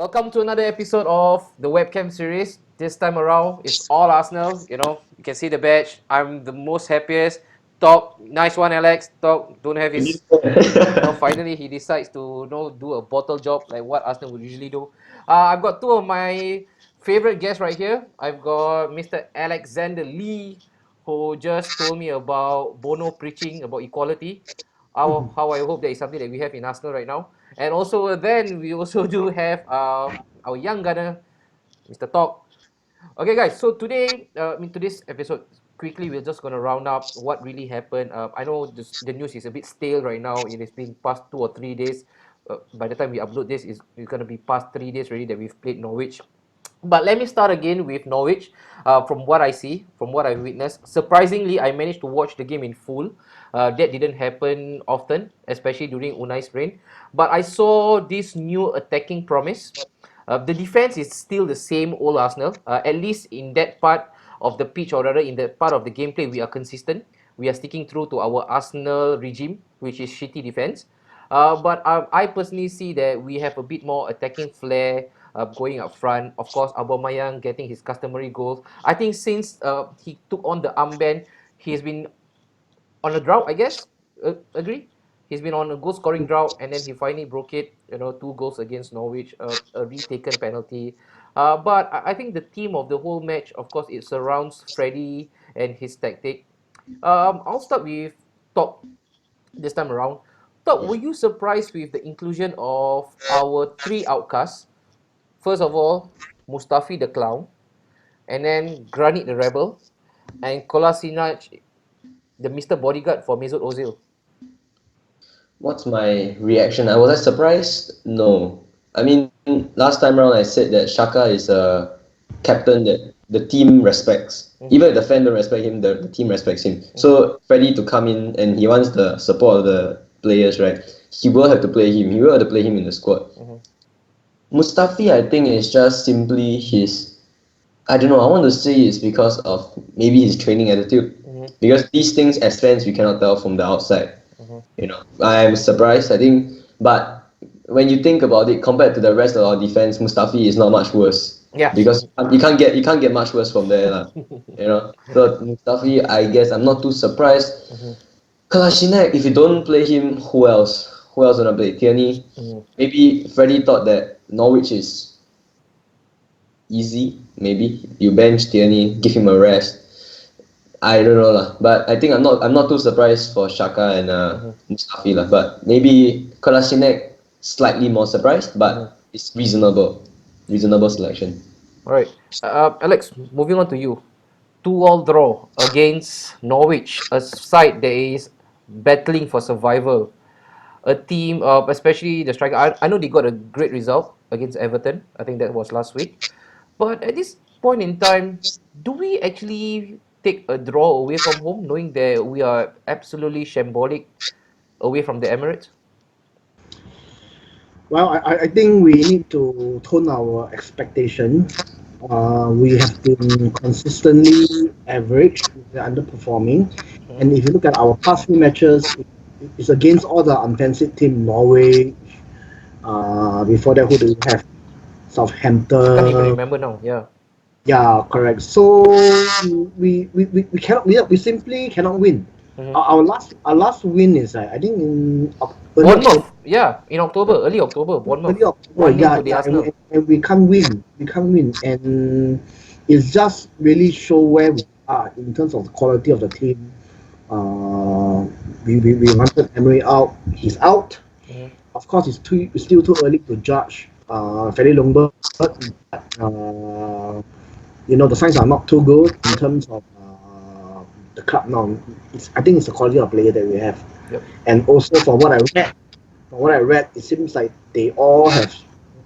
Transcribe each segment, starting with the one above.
Welcome to another episode of the Webcam series. This time around, it's all Arsenal. You can see the badge. I'm the most happiest. Talk, nice one, Alex. Talk, don't have his. Finally he decides to do a bottle job like what Arsenal would usually do. I've got two of my favorite guests right here. I've got Mr. Alexander Lee, who just told me about Bono preaching about equality. How I hope that is something that we have in Arsenal right now. And also then we also do have our young gunner, Mr. Talk. Okay, guys. So today, in today's episode, quickly we're just gonna round up what really happened. I know the news is a bit stale right now. It has been past 2 or 3 days. By the time we upload this, it's gonna be past 3 days already that we've played Norwich. But let me start again with Norwich. From what I see, from what I've witnessed, surprisingly, I managed to watch the game in full. That didn't happen often, especially during Unai's reign. But I saw this new attacking promise. The defense is still the same old Arsenal. At least in that part of the pitch, or rather in that part of the gameplay, we are consistent. We are sticking true to our Arsenal regime, which is shitty defense. But I personally see that we have a bit more attacking flair going up front. Of course, Aubameyang getting his customary goals. I think since he took on the armband, he's been on a drought, I guess. Agree? He's been on a goal scoring drought, and then he finally broke it. 2 goals against Norwich, a retaken penalty. But I think the theme of the whole match, of course, it surrounds Freddie and his tactic. I'll start with top this time around. Top, were you surprised with the inclusion of our three outcasts? First of all, Mustafi the clown, and then Granit the rebel, and Kolasinac the Mr. Bodyguard for Mesut Ozil. What's my reaction? Was I surprised? No. I mean, last time around I said that Shaka is a captain that the team respects. Even if the fan don't respect him, the team respects him. So Freddie to come in and he wants the support of the players, right? He will have to play him. He will have to play him in the squad. Mustafi, I think, is just simply his. I don't know. I want to say it's because of maybe his training attitude. Because these things, as fans, we cannot tell from the outside. I'm surprised. I think, but when you think about it, compared to the rest of our defense, Mustafi is not much worse. Yeah. Because you can't get much worse from there, lah. So Mustafi, I guess I'm not too surprised. Kolasinac, if you don't play him, who else? Who else gonna play? Tierney. Maybe Freddie thought that Norwich is easy. Maybe you bench Tierney, give him a rest. I don't know lah, but I think I'm not too surprised for Shaka and Mustafi lah. But maybe Kolasinac slightly more surprised, but it's reasonable selection. All right. Alex, moving on to you. 2-2 draw against Norwich, a side that is battling for survival. A team, especially the striker. I know they got a great result against Everton. I think that was last week. But at this point in time, do we actually take a draw away from home, knowing that we are absolutely shambolic away from the Emirates? Well, I think we need to tone our expectation. We have been consistently average, we're underperforming. And if you look at our past few matches, it's against all the offensive team, Norway. Before that, who do we have? Southampton. Can't even remember now. Yeah. Yeah, correct. So we cannot we simply cannot win. Our last win is I think in Bournemouth. Yeah, in October, early October, Bournemouth. early October. 1-0 Yeah, to the yeah, Arsenal. and we can't win. We can't win, and it's just really show where we are in terms of the quality of the team. We wanted Emery out. He's out. Of course, it's still too early to judge. Very Longberg, the signs are not too good in terms of the club now. I think it's the quality of player that we have. Yep. And also from what I read, it seems like they all have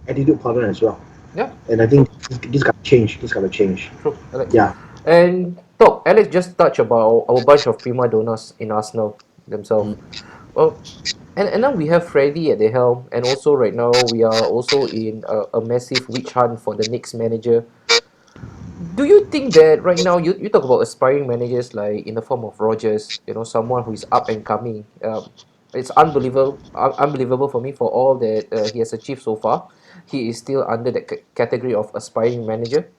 attitude problem as well. Yeah. And I think this got to change. True, Alex. Yeah. And talk, Alex just touched about our bunch of prima donnas in Arsenal themselves. Well, and now we have Freddie at the helm, and also right now we are also in a massive witch hunt for the next manager. Do you think that right now you talk about aspiring managers like in the form of Rogers, someone who is up and coming? It's unbelievable for me for all that he has achieved so far. he is still under the category of aspiring manager.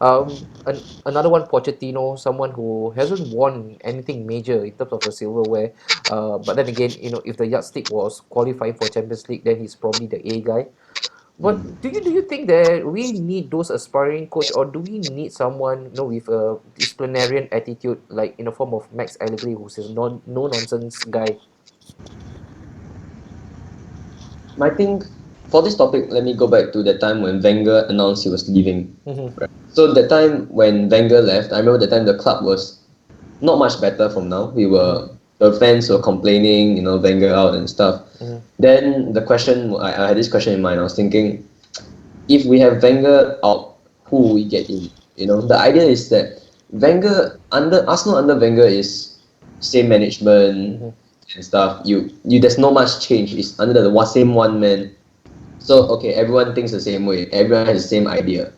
Another one, Pochettino, someone who hasn't won anything major in terms of a silverware. But then again, if the yardstick was qualifying for Champions League, then he's probably the A guy. But do you think that we need those aspiring coach, or do we need someone with a disciplinarian attitude, like in the form of Max Allegri, who's a no nonsense guy? I think for this topic, let me go back to the time when Wenger announced he was leaving. Mm-hmm. Right. So that time when Wenger left, I remember the time the club was not much better from now. The fans were complaining, Wenger out and stuff. Mm-hmm. Then the question, I had this question in mind. I was thinking, if we have Wenger out, who will we get in? The idea is that Arsenal under Wenger is same management and stuff. There's not much change. It's under the same one man. So okay, everyone thinks the same way. Everyone has the same idea.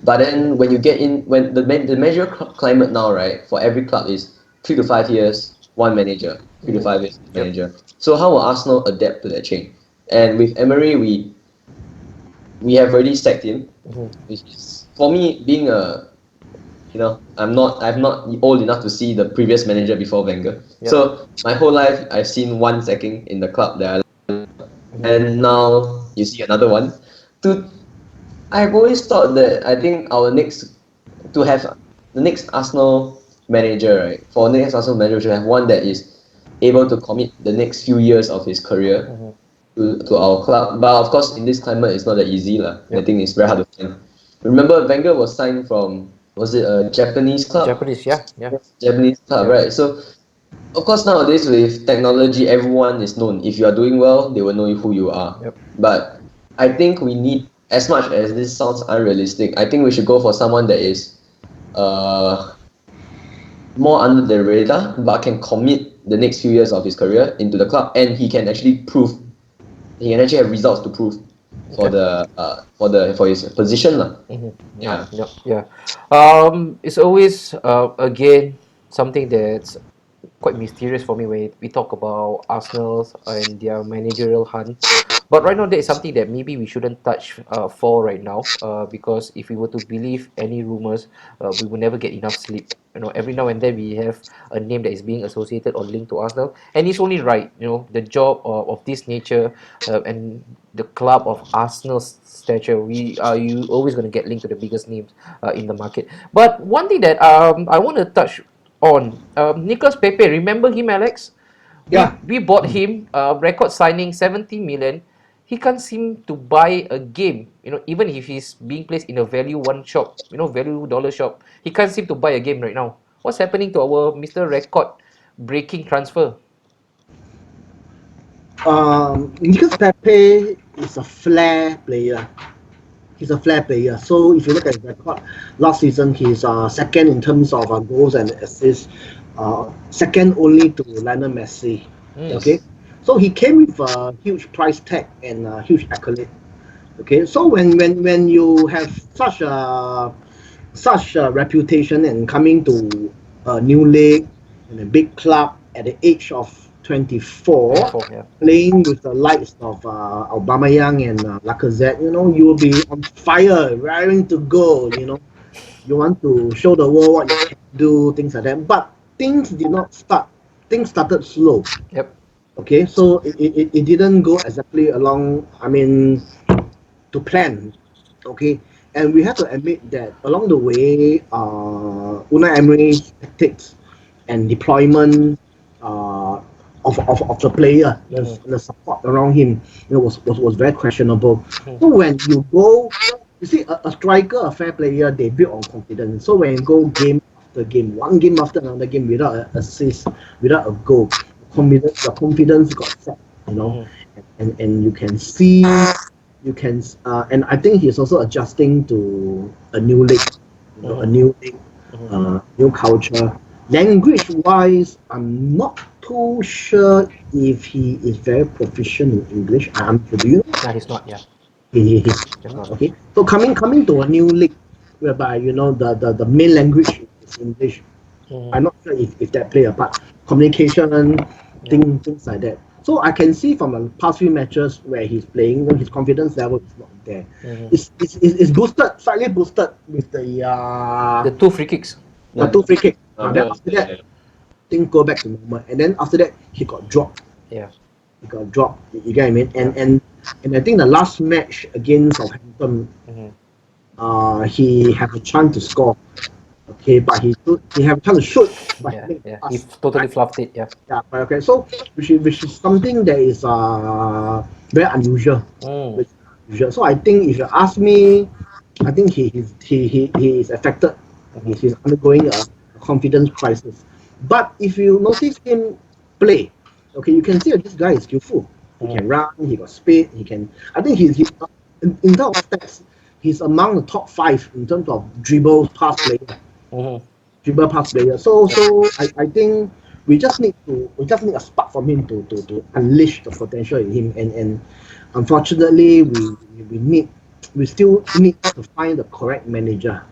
But then when you get in, when the managerial climate now, right, for every club is 3 to 5 years, one manager, 3 to 5 years, manager. So how will Arsenal adapt to that change? And with Emery, we have already sacked him. Which is, for me, being I'm not old enough to see the previous manager before Wenger. Yep. So my whole life, I've seen one sacking in the club that I love, and now you see another one. I've always thought that I think to have the next Arsenal manager, right? For the next Arsenal manager, we should have one that is able to commit the next few years of his career to our club. But of course, in this climate, it's not that easy, lah. I think it's very hard to find. Remember, Wenger was signed from, was it a Japanese club? Japanese, yeah. Japanese club, right? So, of course, nowadays with technology, everyone is known. If you are doing well, they will know who you are. Yep. But I think we need, as much as this sounds unrealistic, I think we should go for someone that is more under the radar, but can commit the next few years of his career into the club, and he can actually have results to prove for his position, lah. Yeah. It's always again something that's quite mysterious for me when we talk about Arsenal and their managerial hunt. But right now, that is something that maybe we shouldn't touch for right now, because if we were to believe any rumors, we will never get enough sleep. Every now and then we have a name that is being associated or linked to Arsenal, and it's only right. The job of this nature and the club of Arsenal's stature, you always going to get linked to the biggest names in the market. But one thing that I want to touch on, Nicolas Pepe, remember him, Alex? Yeah. We bought him, record signing 70 million. He can't seem to buy a game, even if he's being placed in a value one shop, value dollar shop. He can't seem to buy a game right now. What's happening to our Mr. Record breaking transfer? Nicolas Pepe is a flair player. He's a flair player. So if you look at his record, last season he's second in terms of goals and assists, second only to Lionel Messi. Okay, so he came with a huge price tag and a huge accolade. Okay, so when you have such a reputation and coming to a new league and a big club at the age of 24, playing with the likes of Aubameyang and Lacazette, you will be on fire, raring to go. You want to show the world what you can do, things like that. But things did not start. Things started slow. Yep. Okay, so it didn't go exactly along. To plan. Okay, and we have to admit that along the way, Unai Emery's tactics and deployment of the player, the support around him, was very questionable. So when you go, you see a striker, a fair player, they build on confidence. So when you go game after game, one game after another game without an assist, without a goal, the confidence got set. And you can see. And I think he's also adjusting to a new league, new culture. Language-wise, I'm not too sure if he is very proficient in English. Do you know? No, he's not. Yeah. He's not. Okay. So coming to a new league, whereby the main language is English. I'm not sure if that play a part. Communication, things like that. So I can see from the past few matches where he's playing, his confidence level is not there. Mm-hmm. It's boosted, slightly boosted with The two free kicks. the Yeah, two free kick. Then because after that, things go back to normal. And then after that, he got dropped. Yeah. He got dropped. You get what I mean? Yeah. And I think the last match against Southampton, Mm-hmm. he had a chance to score. Okay, but he have a chance to shoot, but he Yeah. made Yeah. a He pass. totally Right? fluffed it. Yeah. Yeah, but okay. So which is something that is very unusual. Mm. Which is unusual. So I think if you ask me, I think he is affected. Mm-hmm. He's undergoing a confidence crisis. But if you notice him play, okay, you can see that this guy is skillful. He Mm-hmm. can run. He got speed. He can. I think in terms of stats, he's among the top five in terms of Mm-hmm. dribble pass player. I think we just need a spark from him to unleash the potential in him, and unfortunately we still need to find the correct manager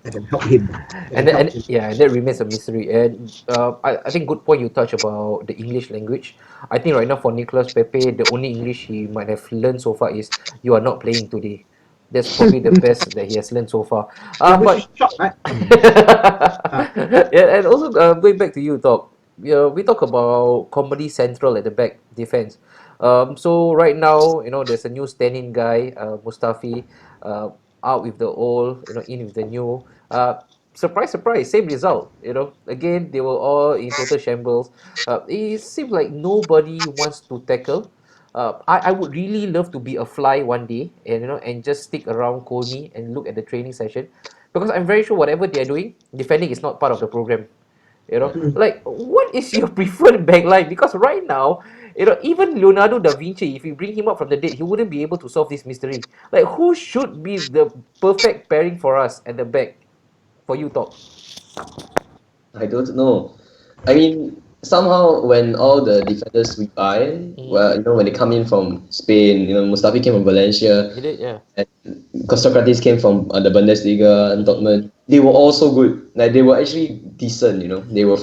that can help him. That can help And him. yeah, that remains a mystery. And I think good point you touch about the English language. I think right now for Nicolas Pepe, the only English he might have learned so far is "you are not playing today." That's probably the best that he has learned so far. Yeah, which is But short, right? Uh, yeah, and also going back to you, Top. We talk about Comedy Central at the back defense. So right now, there's a new stand-in guy, Mustafi, uh, out with the old, in with the new. Surprise, surprise, same result. Again, they were all in total shambles. It seems like nobody wants to tackle. I would really love to be a fly one day, and just stick around Colney and look at the training session, because I'm very sure whatever they're doing, defending is not part of the program. yeah. Like, what is your preferred backline? Because right now, even Leonardo da Vinci, if you bring him up from the dead, he wouldn't be able to solve this mystery. Like, who should be the perfect pairing for us at the back? For you, Top. I don't know. I mean, somehow when all the defenders we buy, Mm-hmm. well, when they come in from Spain, Mustafi came from Valencia, He did, yeah. and Socrates came from the Bundesliga and Mm-hmm. Dortmund. They were all so good. Like they were actually decent. They were they were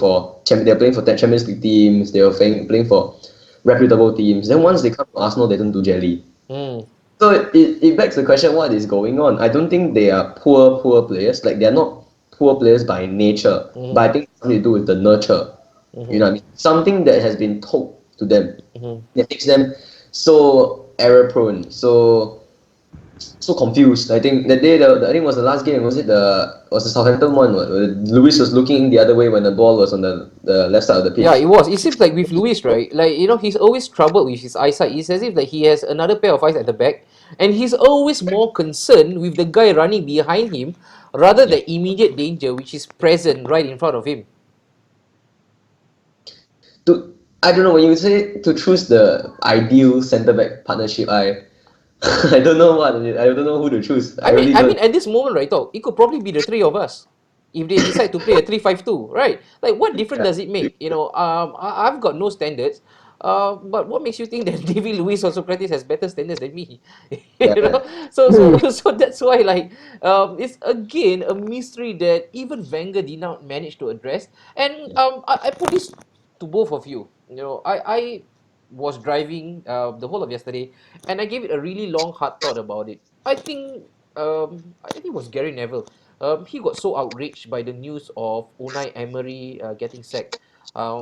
playing for Champions League teams. They were playing for reputable teams. Then once they come to Arsenal, they don't do jelly. Mm-hmm. So it begs the question, what is going on? I don't think they are poor players. Like they're not poor players by nature, but Mm-hmm. I think it's something to do with the nurture. You Mm-hmm. know what I mean? Something that has been told to them Mm-hmm. that makes them so error prone, so confused. I think that day, I think it was the last game. Was the Southampton one? Luis was looking the other way when the ball was on the left side of the Yeah, pitch. it was. It seems like with Luis, right? Like, he's always troubled with his eyesight. It's as if like he has another pair of eyes at the back, and he's always more concerned with the guy running behind him rather Yeah. than immediate danger, which is present right in front of him. To I don't know when you say to choose the ideal centre back partnership. I don't know I don't know who to choose. I I mean, really I mean, don't. at this moment, right, talk, it could probably be the three of us if they decide to play a 3-5-2, right? Like, what difference Yeah. does it make? I've got no standards. But what makes you think that David Luiz or Socrates has better standards than me? you Yeah. know, so that's why, like, it's again a mystery that even Wenger did not manage to address. And I put this to both of you. I was driving the whole of yesterday, and I gave it a really long, hard thought about it. I think it was Gary Neville. He got so outraged by the news of Unai Emery getting sacked. Um,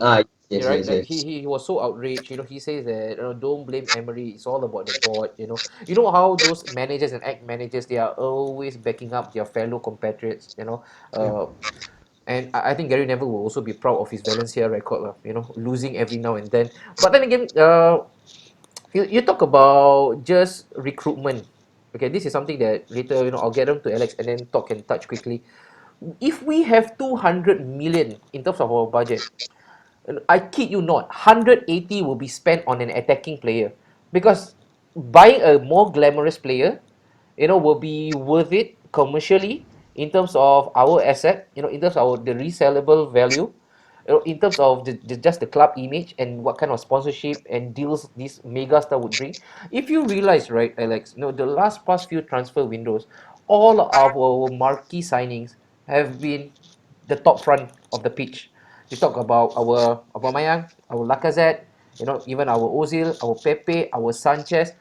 Yes, right, yes, like yes. he was so outraged. He says that, don't blame Emery. It's all about the board. You know how those managers and act managers, they are always backing up their fellow compatriots. And I think Gary Neville will also be proud of his Valencia record, lah. Losing every now and then. But then again, you talk about just recruitment. Okay, this is something that later, I'll get them to Alex and then talk and touch quickly. If we have 200 million in terms of our budget, I kid you not, 180 will be spent on an attacking player, because buying a more glamorous player, will be worth it commercially in terms of our asset, in terms of the resellable value, in terms of just the club image and what kind of sponsorship and deals this mega star would bring. If you realize, right, Alex, the last past few transfer windows, all of our marquee signings have been the top front of the pitch. You talk about our Aubameyang, our Lacazette, even our Ozil, our Pepe, our Sanchez.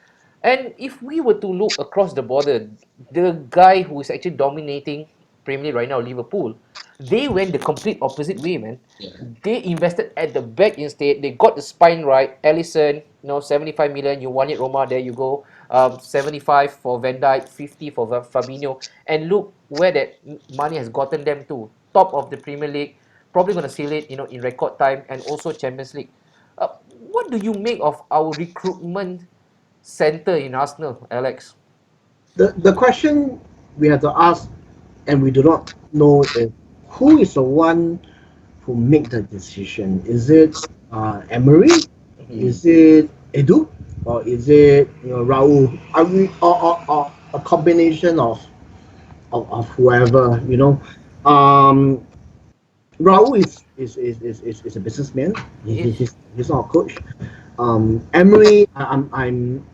And if we were to look across the border, the guy who is actually dominating Premier League right now, Liverpool, they went the complete opposite way, man. Yeah. They invested at the back instead. They got the spine right. Alisson, 75 million. You want it, Roma? There you go. 75 for Van Dijk, 50 for Fabinho. And look where that money has gotten them to. Top of the Premier League. Probably going to seal it, in record time, and also Champions League. What do you make of our recruitment center in Arsenal, Alex? The question we have to ask, and we do not know, is who is the one who make the decision? Is it Emery? Is it Edu? Or is it Raul? Are we or a combination of whoever? Raul is a businessman. Yes. He's not a coach. Emery, I'm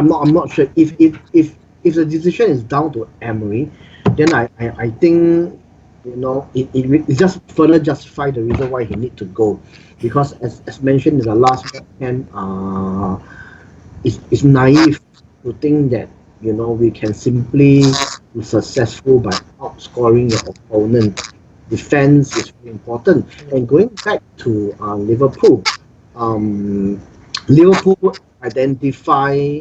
not sure if the decision is down to Emery, then I think it just further justify the reason why he need to go, because as mentioned in the last webcam, it's naive to think that we can simply be successful by outscoring your opponent. Defense is very important. And going back to Liverpool, um, Liverpool identify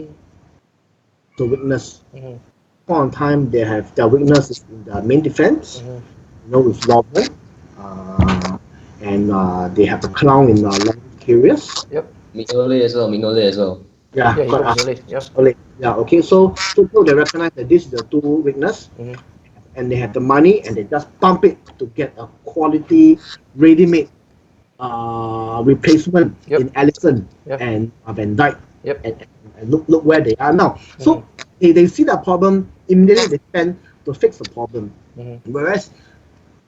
the weakness. Mm-hmm. Point in time, they have their weaknesses in the main defense, Mm-hmm. with Robbo, and they have a clown in long Curious. Yep. Mignolet as well. Yeah, Yeah, he got but Mignolet. Yeah. yeah, okay. So they recognize that this is the two weakness, Mm-hmm. and they have the money, and they just pump it to get a quality, ready-made replacement Yep. in Alisson Yep. and Van Dijk, Yep. and look where they are now. So Mm-hmm. they see the problem immediately. They spend to fix the problem. Mm-hmm. Whereas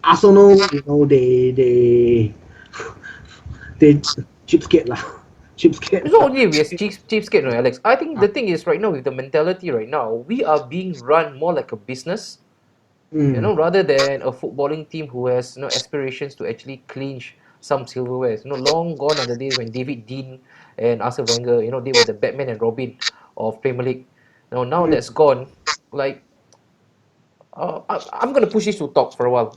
Arsenal, they cheapskate lah, cheapskate. It's not only we are cheapskate, no, Alex. I think the thing is right now with the mentality right now, we are being run more like a business, Mm. rather than a footballing team who has aspirations to actually clinch some silverware. Long gone are the days when David Dean and Arsene Wenger, they were the Batman and Robin of Premier League. Now Mm. that's gone. Like I'm gonna push this to talk for a while.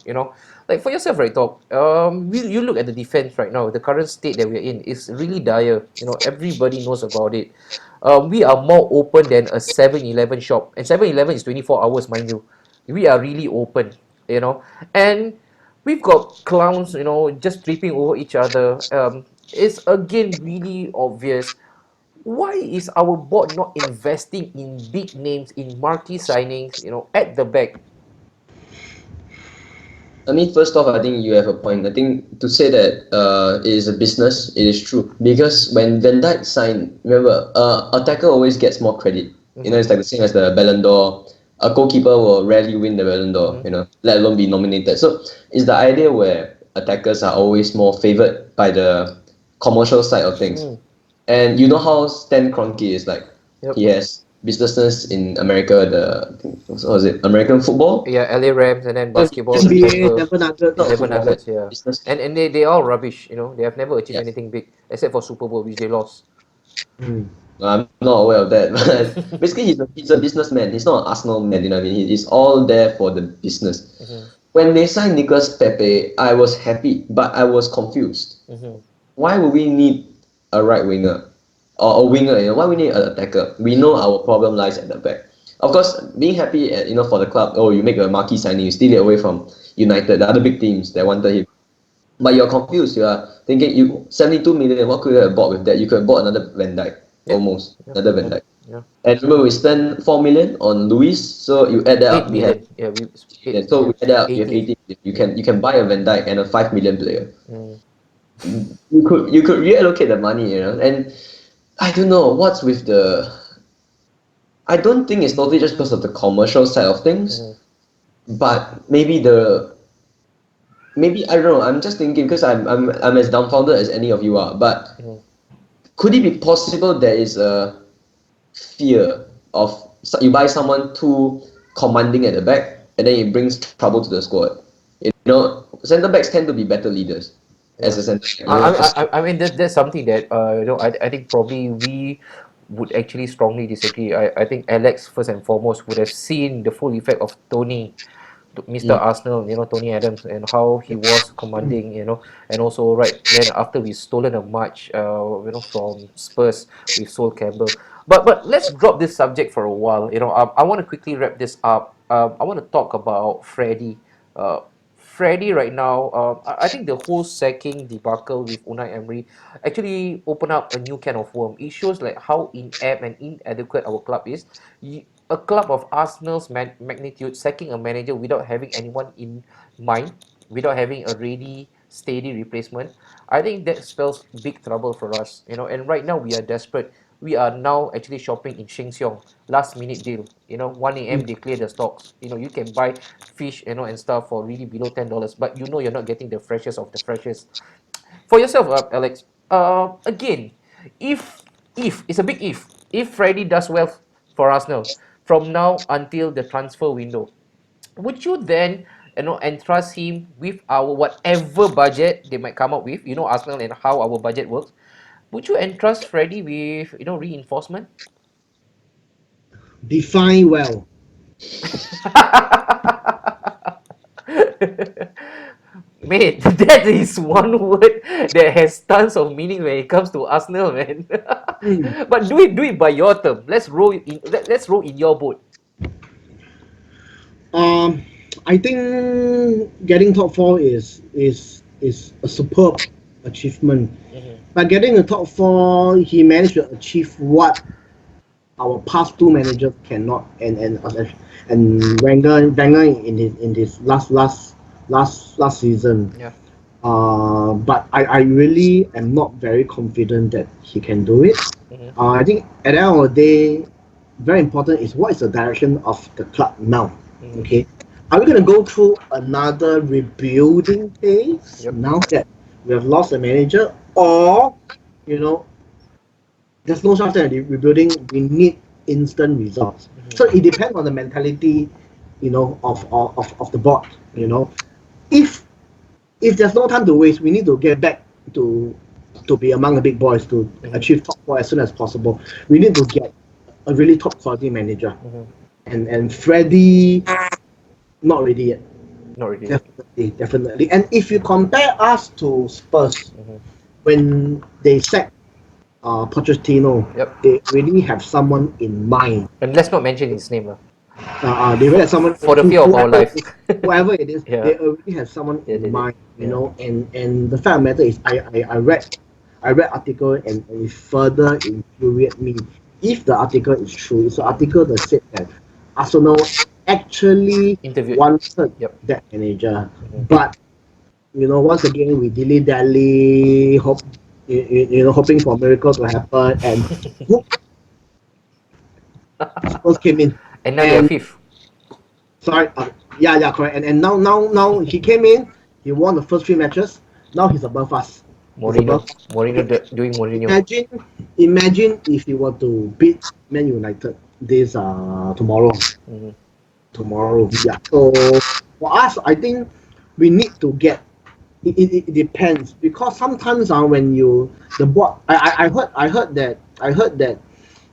Like for yourself, right, talk. You look at the defense right now. The current state that we're in is really dire. Everybody knows about it. We are more open than a 7-Eleven shop, and 7-Eleven is 24 hours, mind you. We are really open, and we've got clowns, just tripping over each other. It's again really obvious. Why is our board not investing in big names, in marquee signings, at the back? I mean, first off, I think you have a point. I think to say that it is a business, it is true. Because when Van Dijk signed, remember, attacker always gets more credit. Mm-hmm. It's like the same as the Ballon d'Or. A goalkeeper will rarely win the Ballon d'Or, Mm-hmm. let alone be nominated. So it's the idea where attackers are always more favored by the commercial side of things. Mm. And you know how Stan Kroenke is like. Yep. He has businesses in America, what was it, American football? Yeah, LA Rams, and then Then basketball, just NBA, Denver, Denver Nuggets. not Denver football, Nuggets, but yeah. business. And they all rubbish, they have never achieved Yeah. anything big except for Super Bowl, which they lost. Mm. I'm not aware of that, but basically he's a businessman. He's not an Arsenal man, you know what I mean? He's all there for the business. Mm-hmm. When they signed Nicolas Pepe, I was happy, but I was confused. Mm-hmm. Why would we need a right winger or a winger? Why we need an attacker? We know our problem lies at the back. Of course, being happy at, for the club. Oh, you make a marquee signing, you steal it away from United, the other big teams that wanted him. But you're confused. You are thinking, 72 million. What could you have bought with that? You could have bought another Van Dijk, Yeah. almost Yeah. another Van Dijk. Yeah. And remember, we spent 4 million on Luis, so you add that 8 up, we have. million. Yeah, Yeah, so we add that up, we have 80. 80 million. You can buy a Van Dijk and a 5 million player. Mm. You could reallocate the money, and I don't know what's with the. I don't think it's totally just because of the commercial side of things, but maybe I don't know. I'm just thinking because I'm as dumbfounded as any of you are. But Mhm. could it be possible there is a fear of you buy someone too commanding at the back, and then it brings trouble to the squad? Center backs tend to be better leaders. as a centre back. I mean that's something that I think probably we would actually strongly disagree. I think Alex first and foremost would have seen the full effect of Tony, Mr. Arsenal, Tony Adams, and how he was commanding, and also right then after we stolen a match, from Spurs with Sol Campbell. But let's drop this subject for a while. I want to quickly wrap this up. I want to talk about Freddie. Uh, Freddie right now, I think the whole sacking debacle with Unai Emery actually opened up a new can of worm. It shows like how inept and inadequate our club is. A club of Arsenal's magnitude sacking a manager without having anyone in mind, without having a ready, steady replacement, I think that spells big trouble for us. And right now we are desperate. We are now actually shopping in Sheng Siong, last minute deal. 1 a.m. they clear the stocks. You can buy fish, and stuff for really below $10, but you're not getting the freshest of the freshest. For yourself, Alex, again, if it's a big if Freddie does well for Arsenal from now until the transfer window, would you then entrust him with our whatever budget they might come up with? Arsenal and how our budget works. Would you entrust Freddie with reinforcement? Define well. Mate, that is one word that has tons of meaning when it comes to Arsenal, man. But do it by your term. Let's row in your boat. Um, I think getting top four is a superb achievement. But getting the top four, he managed to achieve what our past two managers cannot, and Wenger in his last season. Yeah. But I really am not very confident that he can do it. I think at the end of the day, very important is what is the direction of the club now. Okay, are we going to go through another rebuilding phase now that we have lost a manager, or there's no such thing as rebuilding? We need instant results. So it depends on the mentality, of the board. If there's no time to waste, we need to get back to be among the big boys to achieve top four as soon as possible. We need to get a really top quality manager, and Freddie not ready yet. Not really. Definitely. And if you compare us to Spurs, when they sacked Pochettino, they really have someone in mind. And let's not mention his name. They really have someone For the fear of our life. Whoever it is, they already have someone in mind. And the fact of the matter is, I read article and it further infuriated me. If the article is true, it's an article that said that Arsenal actually wanted that manager, but once again we dilly-dally, hoping for a miracle to happen, and Spurs came in. And now they're fifth. Sorry, correct. And now he came in, he won the first 3 matches. Now he's above us. Mourinho doing Mourinho. Imagine if he were to beat Man United this tomorrow. Tomorrow, yeah. So for us, I think we need to get. It depends, because sometimes when the board, I heard that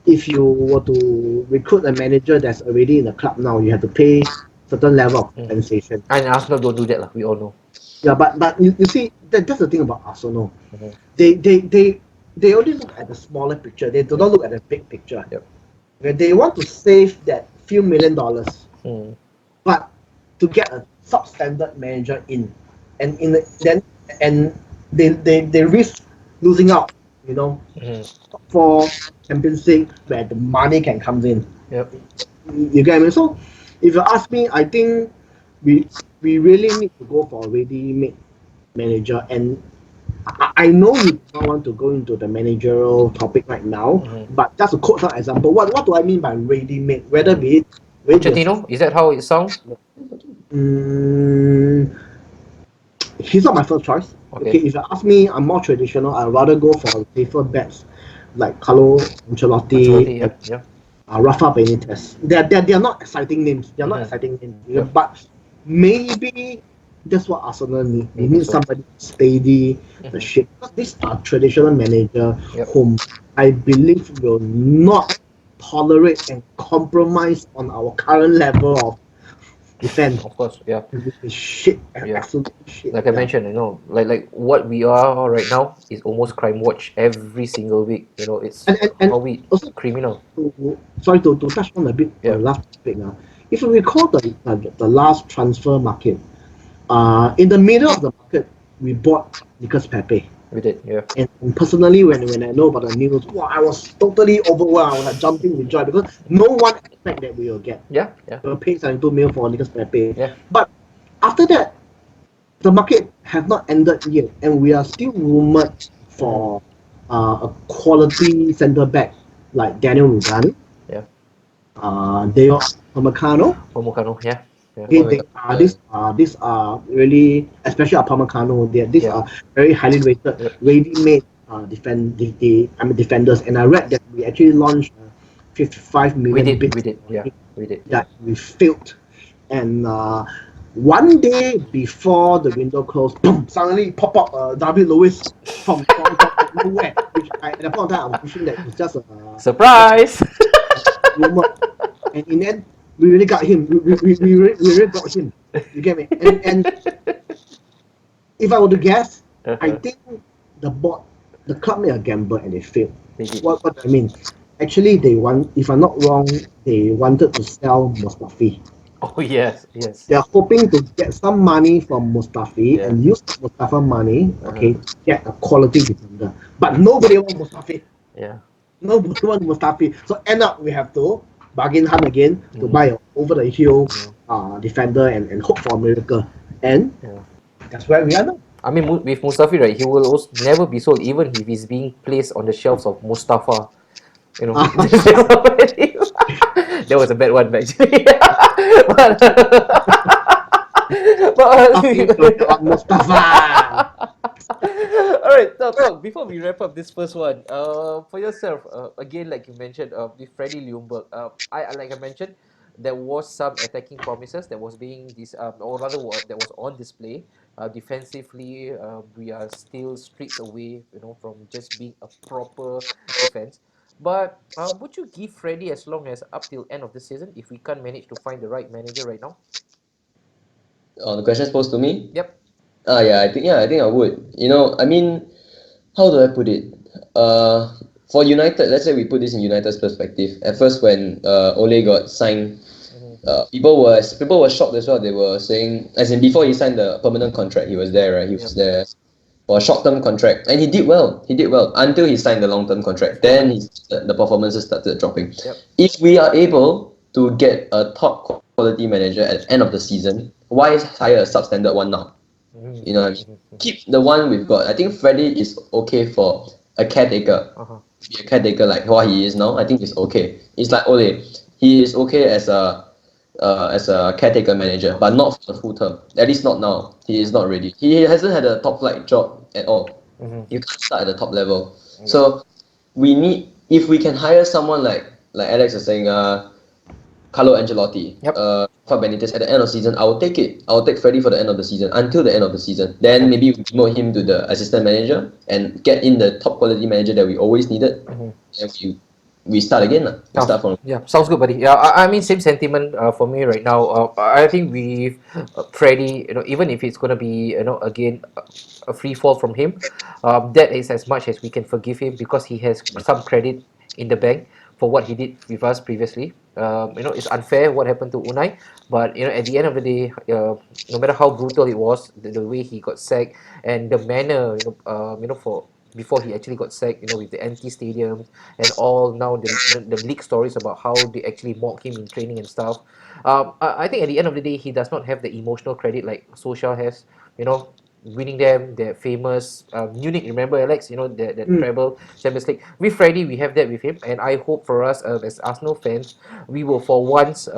if you were to recruit a manager that's already in the club now, you have to pay certain level of compensation. And Arsenal don't do that, we all know. Yeah, but you see, that's the thing about Arsenal. They only look at the smaller picture. They do not look at the big picture. They want to save that few $1 million, but to get a substandard manager in, and they risk losing out. For Champions League, where the money can come in. You get me? So if you ask me, I think we really need to go for a ready-made manager. And I know you don't want to go into the managerial topic right now, but just to quote some example, what do I mean by ready-made? Whether be it Pochettino, is that how it sounds? He's not my first choice. Okay, if you ask me, I'm more traditional. I'd rather go for safer bets like Carlo Ancelotti, Rafa Benitez. They are not exciting names. But maybe That's what Arsenal need. They Maybe need so. somebody steady the Mhm. ship. Because these are traditional manager Yep. whom I believe will not tolerate and compromise on our current level of defense. Of course. Yeah. Which is shit, Yeah. absolute shit. Like I Yeah. mentioned, like what we are right now is almost crime watch every single week. It's And how we also criminal. sorry to touch on a bit Yeah, the last topic now. If you recall the last transfer market, in the middle of the market, we bought Nicolas Pepe. we did. Yeah, And personally, when I know about the news, wow, I was totally overwhelmed. I was like jumping with joy because no one expect that we will get. yeah, yeah, We were paying 72 mil for Nicolas Pepe. yeah. But after that, the market have not ended yet, and we are still rumored Mm-hmm. for a quality centre back like Daniel Rugani, Yeah. Deo Upamecano. Momokano. Yeah, yeah, Okay, these are really, especially Upamecano. These yeah, are very highly rated, yep. ready-made defenders. And I read that we actually launched a 55 We million did. bid We did. on Yeah, him we did. Yeah. that we failed. And one day before the window closed, boom, suddenly pop up David Lewis from nowhere. Which at that point of time I was wishing that it's just Surprise! a rumor. And in the end, we really got him. We really got him. You get me? And if I were to guess, I Uh-huh. think the board, the club made a gamble and they failed. They did. What do I mean? Actually, they want, if I'm not wrong, they wanted to sell Mustafi. Oh yes, yes. They're hoping to get some money from Mustafi Yeah. and use Mustafa money, Uh-huh. okay, to get a quality defender. But nobody wants Mustafi. Yeah. Nobody wants Mustafi. So end up we have to bargain hunt again to Mm-hmm. buy a over the hill Mm-hmm. defender and hope for a miracle. And Yeah. that's where we are now. I mean, with Mustafi, right? He will also never be sold, even if he's being placed on the shelves of Mustafa. That was a bad one, actually. but, Talking to me about Mustafa. all right, so talk before we wrap up this first one. For yourself, again, like you mentioned, with Freddie Ljungberg, like I mentioned, there was some attacking promises that was being or rather, that was on display. Defensively, we are still streets away, from just being a proper defense. But would you give Freddie as long as up till end of the season if we can't manage to find the right manager right now? The question posed to me. Yep. I think I would. I mean, how do I put it? Uh, for United, let's say we put this in United's perspective. At first, when Ole got signed, Mm-hmm. people were shocked as well. They were saying, as in before he signed the permanent contract, he was there, right? He Yep. was there for a short-term contract, and he did well. He did well until he signed the long-term contract. Before that. Then the performances started dropping. Yep. If we are able to get a top quality manager at the end of the season, why hire a substandard one now? Mm-hmm. You know what I mean? Mm-hmm. Keep the one we've got. I think Freddie is okay for a caretaker. Uh-huh. Be a caretaker like what he is now. I think it's okay. It's like Ole. He is okay as a caretaker manager, but not for the full term. At least not now. He is not ready. He hasn't had a top flight job at all. Mm-hmm. You can't start at the top level. Yep. So we need, if we can hire someone like Alex is saying, Carlo Ancelotti, Yep. for Benitez at the end of the season, I will take it. I will take Freddie for the end of the season until the end of the season. Then Okay. maybe we promote him to the assistant manager and get in the top quality manager that we always needed. Mm-hmm. And we start again. We Sounds start from yeah, sounds good, buddy. Yeah, I mean same sentiment for me right now. I think with Freddie, even if it's gonna be again a free fall from him, that is as much as we can forgive him because he has some credit in the bank for what he did with us previously. It's unfair what happened to Unai, but at the end of the day, no matter how brutal it was, the way he got sacked and the manner, for before he actually got sacked, with the empty stadiums and all now the leak stories about how they actually mock him in training and stuff. I think at the end of the day, he does not have the emotional credit like Solskjaer has. Winning them, their famous Munich. Remember, Alex? That Mm. treble Champions League. With Freddie, we have that with him, and I hope for us as Arsenal fans, we will for once,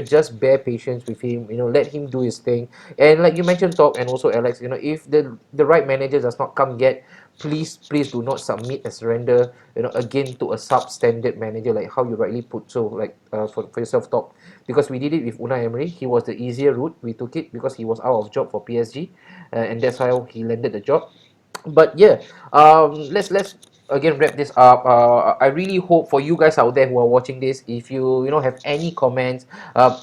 just bear patience with him. Let him do his thing. And like you mentioned, Talk, and also Alex. If the right manager does not come yet, please do not submit and surrender, again to a substandard manager, like how you rightly put so, like for yourself, Top, because we did it with Unai Emery. He was the easier route. We took it because he was out of job for PSG, and that's how he landed the job. But yeah, let's again wrap this up. I really hope for you guys out there who are watching this, if you have any comments,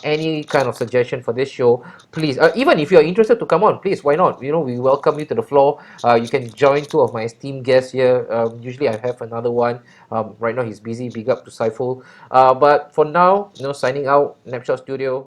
any kind of suggestion for this show, please, even if you're interested to come on, please, why not? We welcome you to the floor. You can join two of my esteemed guests here. Usually I have another one. Right now he's busy. Big up to Saiful. But for now, signing out, Napshot Studio.